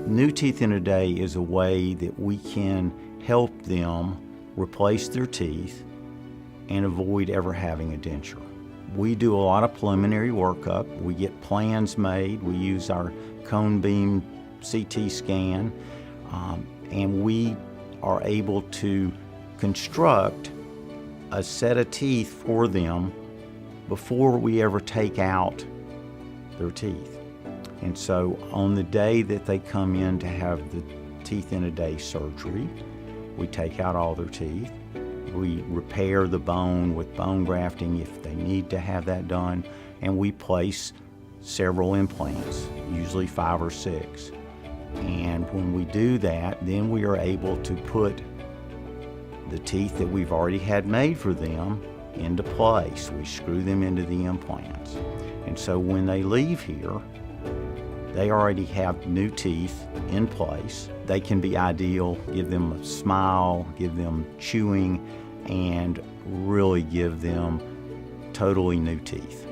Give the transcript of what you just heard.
New Teeth in a Day is a way that we can help them replace their teeth and avoid ever having a denture. We do a lot of preliminary workup. We get plans made. We use our cone beam CT scan, and we are able to construct a set of teeth for them before we ever take out their teeth. And so on the day that they come in to have the Teeth in a Day surgery, we take out all their teeth. We repair the bone with bone grafting if they need to have that done, and we place several implants, usually 5 or 6. And when we do that, then we are able to put the teeth that we've already had made for them into place. We screw them into the implants. And so when they leave here, they already have new teeth in place. They can be ideal, give them a smile, give them chewing, and really give them totally new teeth.